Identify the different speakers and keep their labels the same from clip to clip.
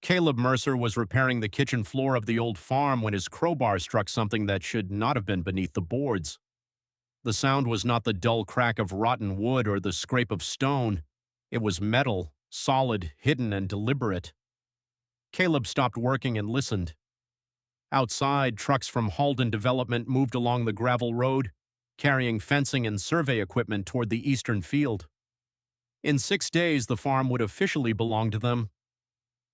Speaker 1: Caleb Mercer was repairing the kitchen floor of the old farm when his crowbar struck something that should not have been beneath the boards. The sound was not the dull crack of rotten wood or the scrape of stone. It was metal, solid, hidden, and deliberate. Caleb stopped working and listened. Outside, trucks from Halden Development moved along the gravel road, carrying fencing and survey equipment toward the eastern field. In 6 days, the farm would officially belong to them.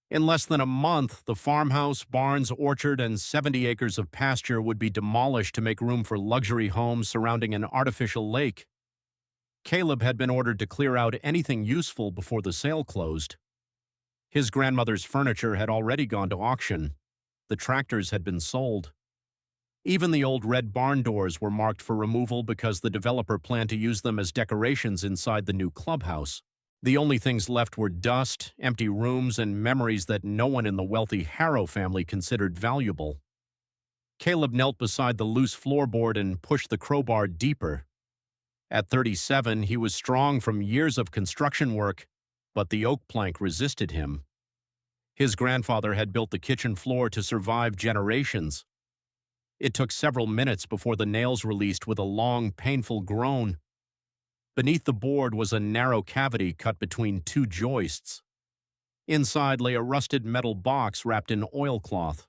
Speaker 1: In less than a month, the farmhouse, barns, orchard, and 70 acres of pasture would be demolished to make room for luxury homes surrounding an artificial lake. Caleb had been ordered to clear out anything useful before the sale closed. His grandmother's furniture had already gone to auction. The tractors had been sold. Even the old red barn doors were marked for removal because the developer planned to use them as decorations inside the new clubhouse. The only things left were dust, empty rooms, and memories that no one in the wealthy Harrow family considered valuable. Caleb knelt beside the loose floorboard and pushed the crowbar deeper. At 37, he was strong from years of construction work, but the oak plank resisted him. His grandfather had built the kitchen floor to survive generations. It took several minutes before the nails released with a long, painful groan. Beneath the board was a narrow cavity cut between two joists. Inside lay a rusted metal box wrapped in oilcloth.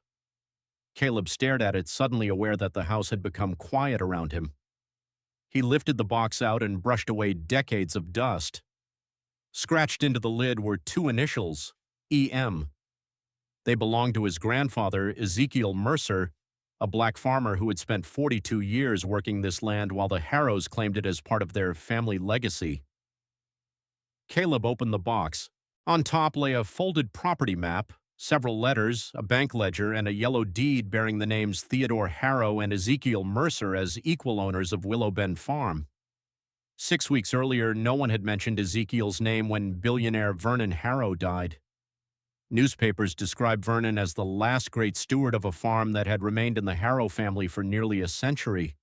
Speaker 1: Caleb stared at it, suddenly aware that the house had become quiet around him. He lifted the box out and brushed away decades of dust. Scratched into the lid were two initials, E.M. They belonged to his grandfather, Ezekiel Mercer, a black farmer who had spent 42 years working this land while the Harrows claimed it as part of their family legacy. Caleb opened the box. On top lay a folded property map, several letters, a bank ledger, and a yellow deed bearing the names Theodore Harrow and Ezekiel Mercer as equal owners of Willow Bend Farm. 6 weeks earlier, no one had mentioned Ezekiel's name when billionaire Vernon Harrow died. Newspapers described Vernon as the last great steward of a farm that had remained in the Harrow family for nearly a century.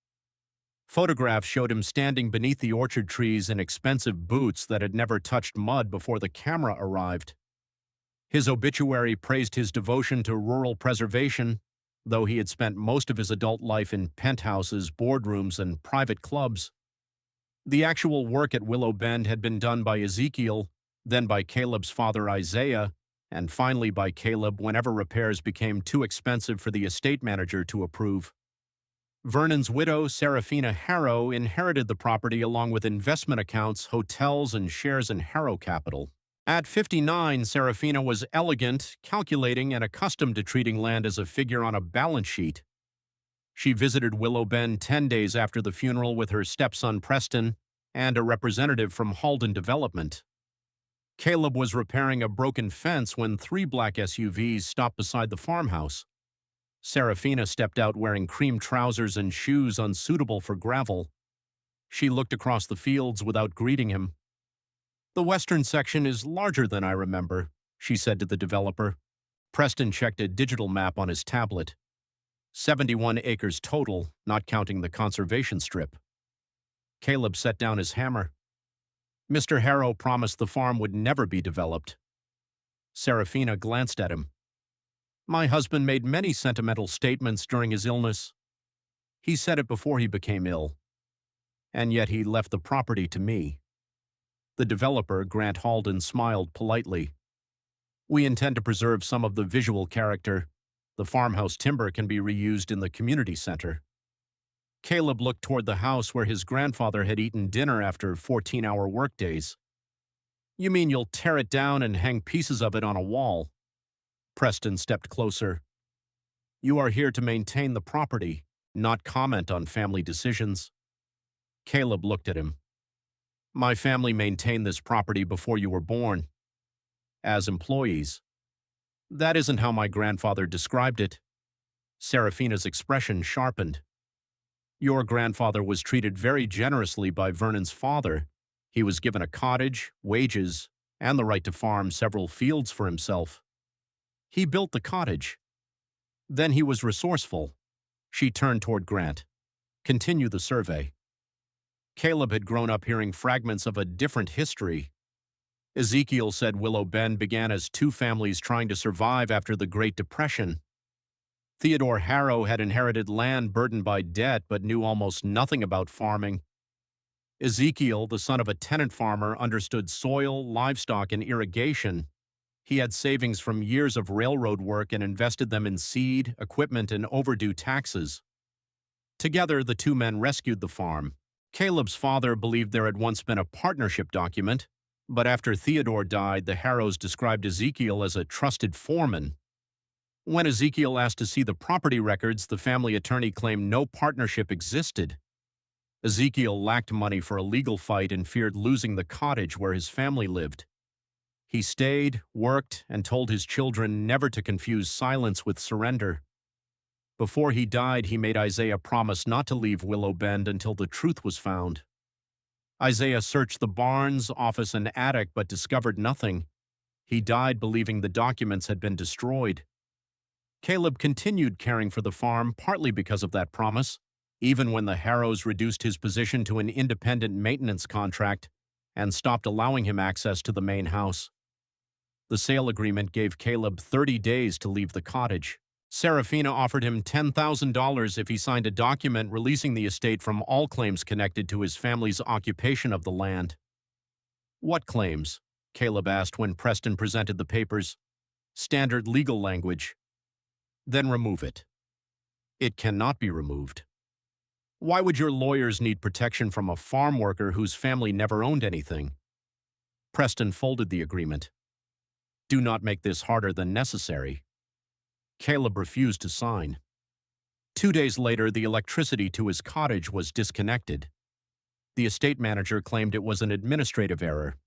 Speaker 1: Photographs showed him standing beneath the orchard trees in expensive boots that had never touched mud before the camera arrived. His obituary praised his devotion to rural preservation, though he had spent most of his adult life in penthouses, boardrooms, and private clubs. The actual work at Willow Bend had been done by Ezekiel, then by Caleb's father Isaiah, and finally by Caleb whenever repairs became too expensive for the estate manager to approve. Vernon's widow, Seraphina Harrow, inherited the property along with investment accounts, hotels, and shares in Harrow Capital. At 59, Seraphina was elegant, calculating, and accustomed to treating land as a figure on a balance sheet. She visited Willow Bend 10 days after the funeral with her stepson Preston and a representative from Halden Development. Caleb was repairing a broken fence when 3 black SUVs stopped beside the farmhouse. Seraphina stepped out wearing cream trousers and shoes unsuitable for gravel. She looked across the fields without greeting him. "The western section is larger than I remember," she said to the developer. Preston checked a digital map on his tablet. 71 acres total, not counting the conservation strip. Caleb set down his hammer. Mr. Harrow promised the farm would never be developed. Seraphina glanced at him. "My husband made many sentimental statements during his illness. He said it before he became ill. And yet he left the property to me." The developer, Grant Halden, smiled politely. "We intend to preserve some of the visual character. The farmhouse timber can be reused in the community center." Caleb looked toward the house where his grandfather had eaten dinner after 14-hour workdays. "You mean you'll tear it down and hang pieces of it on a wall?" Preston stepped closer. "You are here to maintain the property, not comment on family decisions." Caleb looked at him. "My family maintained this property before you were born. As employees." "That isn't how my grandfather described it." Seraphina's expression sharpened. "Your grandfather was treated very generously by Vernon's father. He was given a cottage, wages, and the right to farm several fields for himself. He built the cottage. Then he was resourceful." She turned toward Grant. "Continue the survey." Caleb had grown up hearing fragments of a different history. Ezekiel said Willow Bend began as two families trying to survive after the Great Depression. Theodore Harrow had inherited land burdened by debt but knew almost nothing about farming. Ezekiel, the son of a tenant farmer, understood soil, livestock, and irrigation. He had savings from years of railroad work and invested them in seed, equipment, and overdue taxes. Together, the two men rescued the farm. Caleb's father believed there had once been a partnership document, but after Theodore died, the Harrows described Ezekiel as a trusted foreman. When Ezekiel asked to see the property records, the family attorney claimed no partnership existed. Ezekiel lacked money for a legal fight and feared losing the cottage where his family lived. He stayed, worked, and told his children never to confuse silence with surrender. Before he died, he made Isaiah promise not to leave Willow Bend until the truth was found. Isaiah searched the barns, office, and attic but discovered nothing. He died believing the documents had been destroyed. Caleb continued caring for the farm partly because of that promise, even when the Harrows reduced his position to an independent maintenance contract and stopped allowing him access to the main house. The sale agreement gave Caleb 30 days to leave the cottage. Serafina offered him $10,000 if he signed a document releasing the estate from all claims connected to his family's occupation of the land. "What claims?" Caleb asked when Preston presented the papers. "Standard legal language." "Then remove it." "It cannot be removed." "Why would your lawyers need protection from a farm worker whose family never owned anything?" Preston folded the agreement. "Do not make this harder than necessary." Caleb refused to sign. 2 days later, the electricity to his cottage was disconnected. The estate manager claimed it was an administrative error.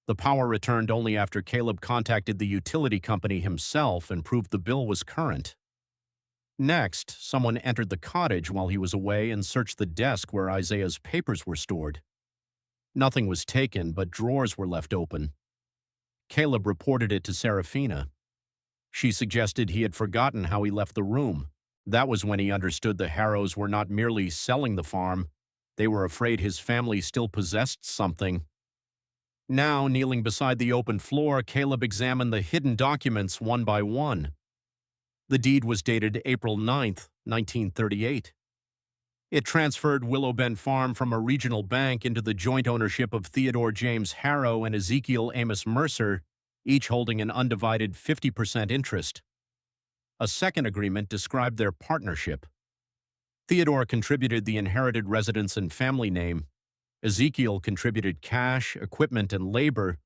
Speaker 1: The power returned only after Caleb contacted the utility company himself and proved the bill was current. Next, someone entered the cottage while he was away and searched the desk where Isaiah's papers were stored. Nothing was taken, but drawers were left open. Caleb reported it to Serafina. She suggested he had forgotten how he left the room. That was when he understood the Harrows were not merely selling the farm. They were afraid his family still possessed something. Now, kneeling beside the open floor, Caleb examined the hidden documents one by one. The deed was dated April 9th, 1938. It transferred Willow Bend Farm from a regional bank into the joint ownership of Theodore James Harrow and Ezekiel Amos Mercer, each holding an undivided 50% interest. A second agreement described their partnership. Theodore contributed the inherited residence and family name. Ezekiel contributed cash, equipment, and labor.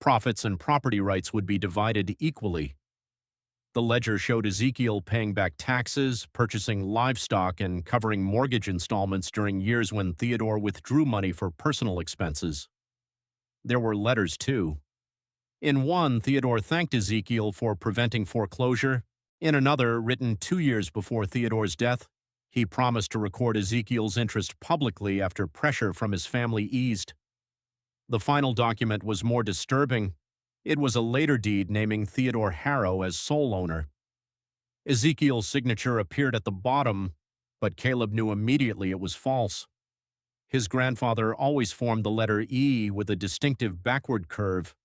Speaker 1: Profits and property rights would be divided equally. The ledger showed Ezekiel paying back taxes, purchasing livestock, and covering mortgage installments during years when Theodore withdrew money for personal expenses. There were letters, too. In one, Theodore thanked Ezekiel for preventing foreclosure. In another, written 2 years before Theodore's death, he promised to record Ezekiel's interest publicly after pressure from his family eased. The final document was more disturbing. It was a later deed naming Theodore Harrow as sole owner. Ezekiel's signature appeared at the bottom, but Caleb knew immediately it was false. His grandfather always formed the letter E with a distinctive backward curve.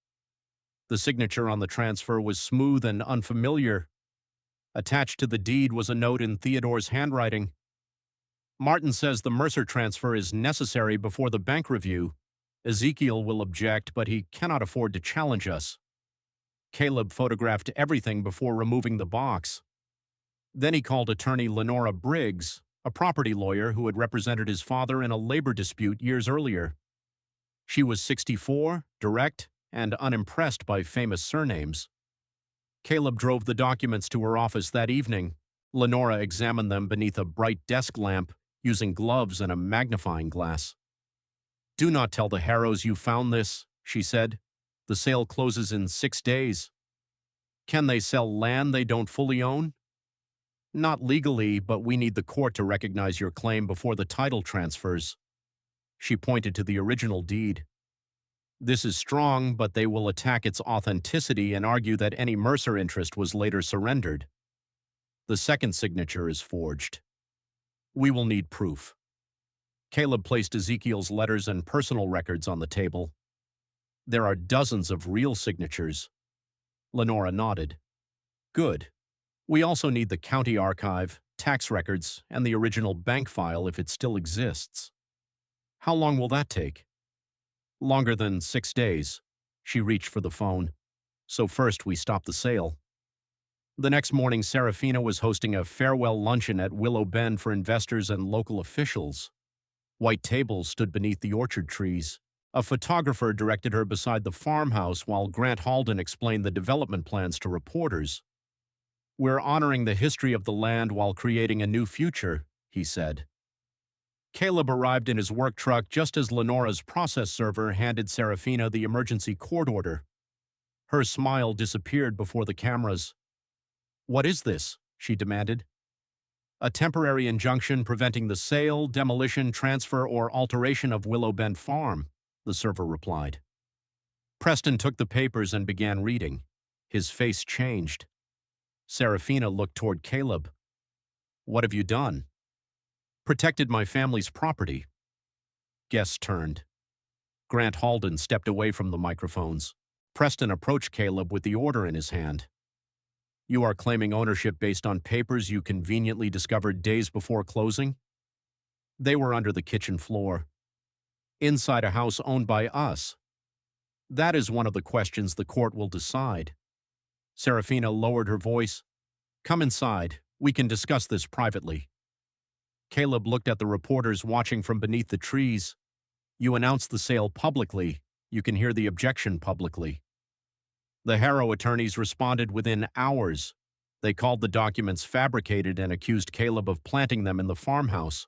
Speaker 1: The signature on the transfer was smooth and unfamiliar. Attached to the deed was a note in Theodore's handwriting. "Martin says the Mercer transfer is necessary before the bank review. Ezekiel will object, but he cannot afford to challenge us." Caleb photographed everything before removing the box. Then he called attorney Lenora Briggs, a property lawyer who had represented his father in a labor dispute years earlier. She was 64, direct, and unimpressed by famous surnames. Caleb drove the documents to her office that evening. Lenora examined them beneath a bright desk lamp, using gloves and a magnifying glass. "Do not tell the Harrows you found this," she said. "The sale closes in 6 days." "Can they sell land they don't fully own?" "Not legally, but we need the court to recognize your claim before the title transfers." She pointed to the original deed. "This is strong, but they will attack its authenticity and argue that any Mercer interest was later surrendered. The second signature is forged. We will need proof." Caleb placed Ezekiel's letters and personal records on the table. There are dozens of real signatures. Lenora nodded. Good. We also need the county archive, tax records, and the original bank file if it still exists. How long will that take? Longer than 6 days. She reached for the phone. So first we stop the sale. The next morning, Serafina was hosting a farewell luncheon at Willow Bend for investors and local officials. White tables stood beneath the orchard trees. A photographer directed her beside the farmhouse while Grant Halden explained the development plans to reporters. We're honoring the history of the land while creating a new future, he said. Caleb arrived in his work truck just as Lenora's process server handed Serafina the emergency court order. Her smile disappeared before the cameras. What is this? She demanded. A temporary injunction preventing the sale, demolition, transfer, or alteration of Willow Bend Farm, the server replied. Preston took the papers and began reading. His face changed. Serafina looked toward Caleb. What have you done? Protected my family's property. Guests turned. Grant Halden stepped away from the microphones. Preston approached Caleb with the order in his hand. You are claiming ownership based on papers you conveniently discovered days before closing? They were under the kitchen floor. Inside a house owned by us. That is one of the questions the court will decide. Serafina lowered her voice. Come inside. We can discuss this privately. Caleb looked at the reporters watching from beneath the trees. You announced the sale publicly. You can hear the objection publicly. The Harrow attorneys responded within hours. They called the documents fabricated and accused Caleb of planting them in the farmhouse.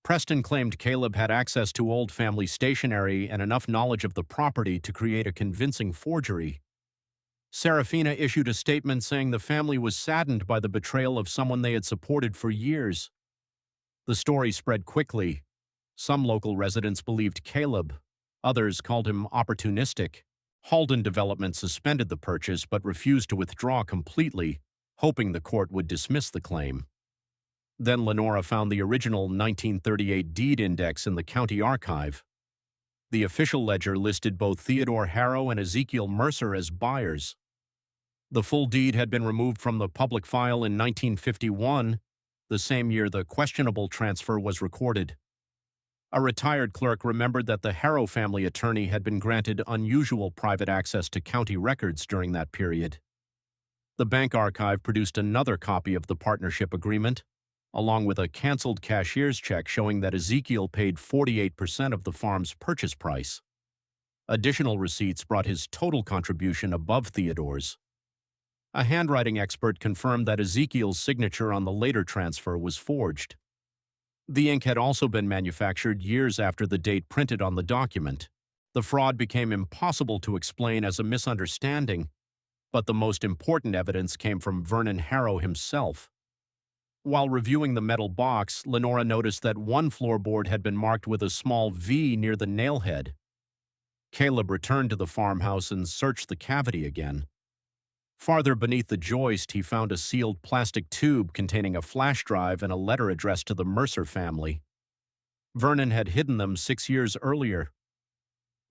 Speaker 1: Preston claimed Caleb had access to old family stationery and enough knowledge of the property to create a convincing forgery. Serafina issued a statement saying the family was saddened by the betrayal of someone they had supported for years. The story spread quickly. Some local residents believed Caleb. Others called him opportunistic. Halden Development suspended the purchase but refused to withdraw completely, hoping the court would dismiss the claim. Then Lenora found the original 1938 deed index in the county archive. The official ledger listed both Theodore Harrow and Ezekiel Mercer as buyers. The full deed had been removed from the public file in 1951, the same year the questionable transfer was recorded. A retired clerk remembered that the Harrow family attorney had been granted unusual private access to county records during that period. The bank archive produced another copy of the partnership agreement, along with a canceled cashier's check showing that Ezekiel paid 48% of the farm's purchase price. Additional receipts brought his total contribution above Theodore's. A handwriting expert confirmed that Ezekiel's signature on the later transfer was forged. The ink had also been manufactured years after the date printed on the document. The fraud became impossible to explain as a misunderstanding, but the most important evidence came from Vernon Harrow himself. While reviewing the metal box, Lenora noticed that one floorboard had been marked with a small V near the nail head. Caleb returned to the farmhouse and searched the cavity again. Farther beneath the joist, he found a sealed plastic tube containing a flash drive and a letter addressed to the Mercer family. Vernon had hidden them 6 years earlier.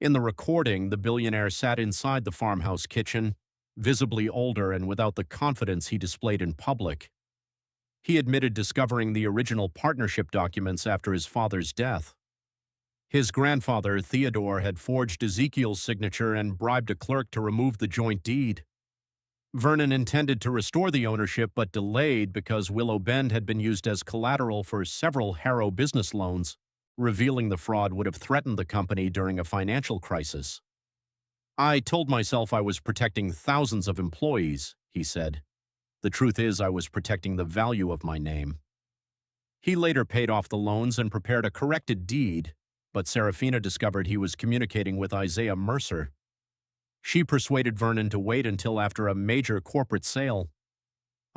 Speaker 1: In the recording, the billionaire sat inside the farmhouse kitchen, visibly older and without the confidence he displayed in public. He admitted discovering the original partnership documents after his father's death. His grandfather, Theodore, had forged Ezekiel's signature and bribed a clerk to remove the joint deed. Vernon intended to restore the ownership but delayed because Willow Bend had been used as collateral for several Harrow business loans. Revealing the fraud would have threatened the company during a financial crisis. I told myself I was protecting thousands of employees, he said. The truth is I was protecting the value of my name. He later paid off the loans and prepared a corrected deed, but Serafina discovered he was communicating with Isaiah Mercer. She persuaded Vernon to wait until after a major corporate sale.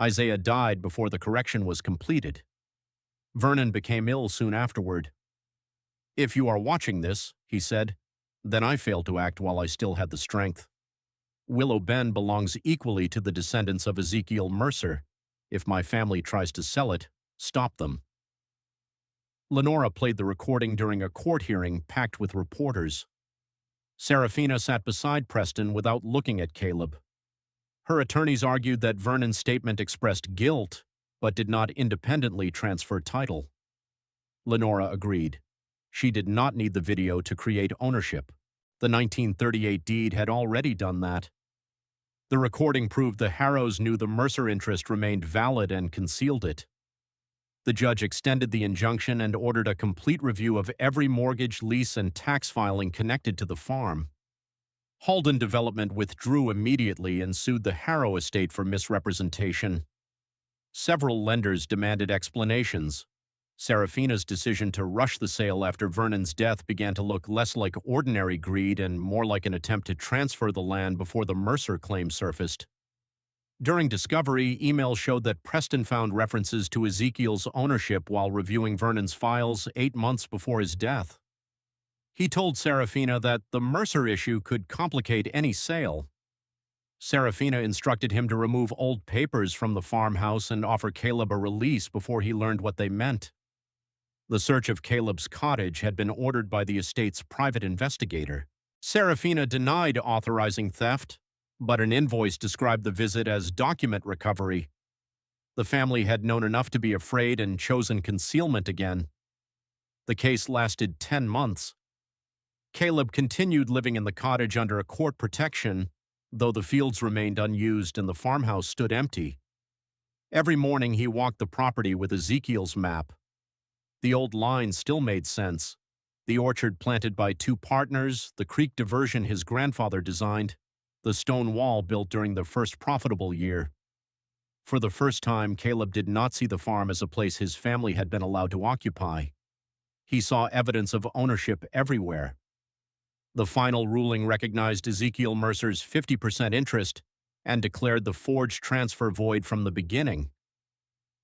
Speaker 1: Isaiah died before the correction was completed. Vernon became ill soon afterward. If you are watching this, he said, then I failed to act while I still had the strength. Willow Bend belongs equally to the descendants of Ezekiel Mercer. If my family tries to sell it, stop them. Lenora played the recording during a court hearing packed with reporters. Serafina sat beside Preston without looking at Caleb. Her attorneys argued that Vernon's statement expressed guilt, but did not independently transfer title. Lenora agreed. She did not need the video to create ownership. The 1938 deed had already done that. The recording proved the Harrows knew the Mercer interest remained valid and concealed it. The judge extended the injunction and ordered a complete review of every mortgage, lease, and tax filing connected to the farm. Halden Development withdrew immediately and sued the Harrow estate for misrepresentation. Several lenders demanded explanations. Serafina's decision to rush the sale after Vernon's death began to look less like ordinary greed and more like an attempt to transfer the land before the Mercer claim surfaced. During discovery, emails showed that Preston found references to Ezekiel's ownership while reviewing Vernon's files 8 months before his death. He told Serafina that the Mercer issue could complicate any sale. Serafina instructed him to remove old papers from the farmhouse and offer Caleb a release before he learned what they meant. The search of Caleb's cottage had been ordered by the estate's private investigator. Serafina denied authorizing theft, but an invoice described the visit as document recovery. The family had known enough to be afraid and chosen concealment again. The case lasted 10 months. Caleb continued living in the cottage under a court protection, though the fields remained unused and the farmhouse stood empty. Every morning he walked the property with Ezekiel's map. The old lines still made sense. The orchard planted by 2 partners, the creek diversion his grandfather designed, the stone wall built during the first profitable year. For the first time, Caleb did not see the farm as a place his family had been allowed to occupy. He saw evidence of ownership everywhere. The final ruling recognized Ezekiel Mercer's 50% interest and declared the forged transfer void from the beginning.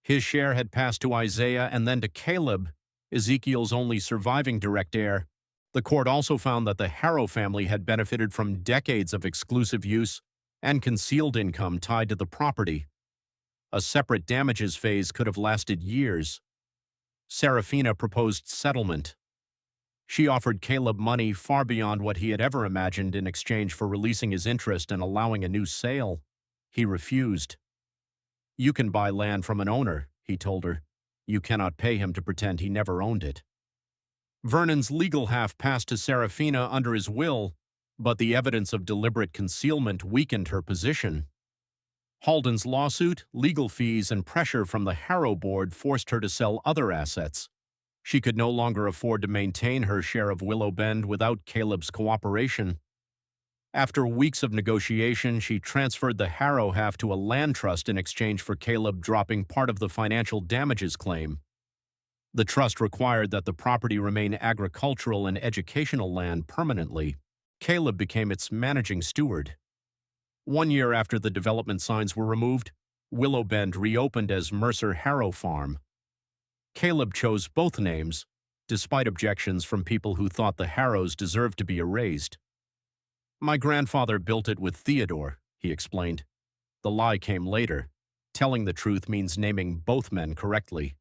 Speaker 1: His share had passed to Isaiah and then to Caleb, Ezekiel's only surviving direct heir. The court also found that the Harrow family had benefited from decades of exclusive use and concealed income tied to the property. A separate damages phase could have lasted years. Serafina proposed settlement. She offered Caleb money far beyond what he had ever imagined in exchange for releasing his interest and allowing a new sale. He refused. "You can buy land from an owner," he told her. "You cannot pay him to pretend he never owned it." Vernon's legal half passed to Serafina under his will, but the evidence of deliberate concealment weakened her position. Halden's lawsuit, legal fees, and pressure from the Harrow board forced her to sell other assets. She could no longer afford to maintain her share of Willow Bend without Caleb's cooperation. After weeks of negotiation, she transferred the Harrow half to a land trust in exchange for Caleb dropping part of the financial damages claim. The trust required that the property remain agricultural and educational land permanently. Caleb became its managing steward. 1 year after the development signs were removed, Willow Bend reopened as Mercer Harrow Farm. Caleb chose both names, despite objections from people who thought the Harrows deserved to be erased. "My grandfather built it with Theodore," he explained. The lie came later. Telling the truth means naming both men correctly.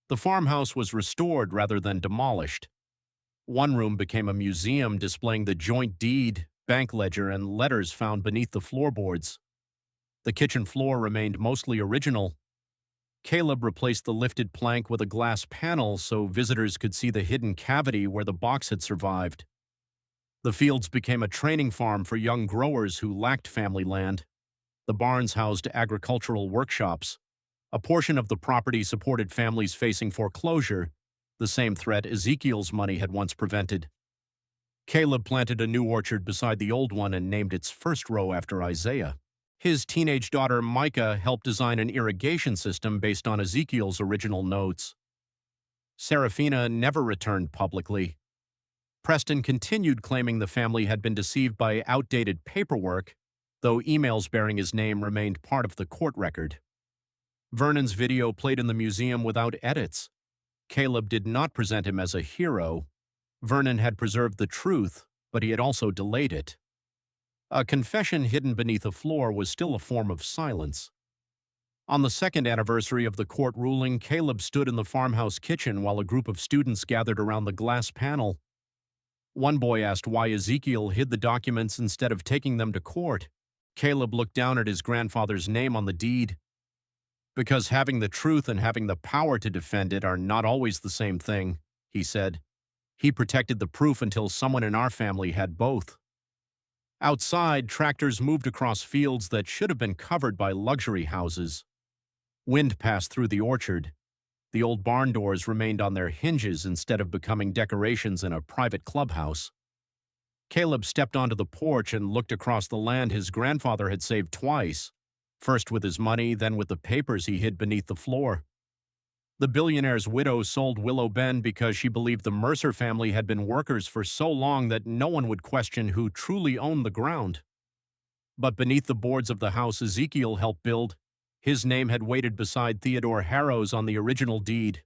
Speaker 1: The farmhouse was restored rather than demolished. One room became a museum displaying the joint deed, bank ledger, and letters found beneath the floorboards. The kitchen floor remained mostly original. Caleb replaced the lifted plank with a glass panel so visitors could see the hidden cavity where the box had survived. The fields became a training farm for young growers who lacked family land. The barns housed agricultural workshops. A portion of the property supported families facing foreclosure, the same threat Ezekiel's money had once prevented. Caleb planted a new orchard beside the old one and named its first row after Isaiah. His teenage daughter Micah helped design an irrigation system based on Ezekiel's original notes. Serafina never returned publicly. Preston continued claiming the family had been deceived by outdated paperwork, though emails bearing his name remained part of the court record. Vernon's video played in the museum without edits. Caleb did not present him as a hero. Vernon had preserved the truth, but he had also delayed it. A confession hidden beneath a floor was still a form of silence. On the second anniversary of the court ruling, Caleb stood in the farmhouse kitchen while a group of students gathered around the glass panel. One boy asked why Ezekiel hid the documents instead of taking them to court. Caleb looked down at his grandfather's name on the deed. Because having the truth and having the power to defend it are not always the same thing, he said. He protected the proof until someone in our family had both. Outside, tractors moved across fields that should have been covered by luxury houses. Wind passed through the orchard. The old barn doors remained on their hinges instead of becoming decorations in a private clubhouse. Caleb stepped onto the porch and looked across the land his grandfather had saved twice, first with his money, then with the papers he hid beneath the floor. The billionaire's widow sold Willow Bend because she believed the Mercer family had been workers for so long that no one would question who truly owned the ground. But beneath the boards of the house Ezekiel helped build, his name had waited beside Theodore Harrow's on the original deed.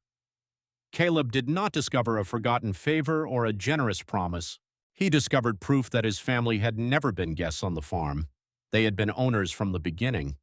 Speaker 1: Caleb did not discover a forgotten favor or a generous promise. He discovered proof that his family had never been guests on the farm. They had been owners from the beginning.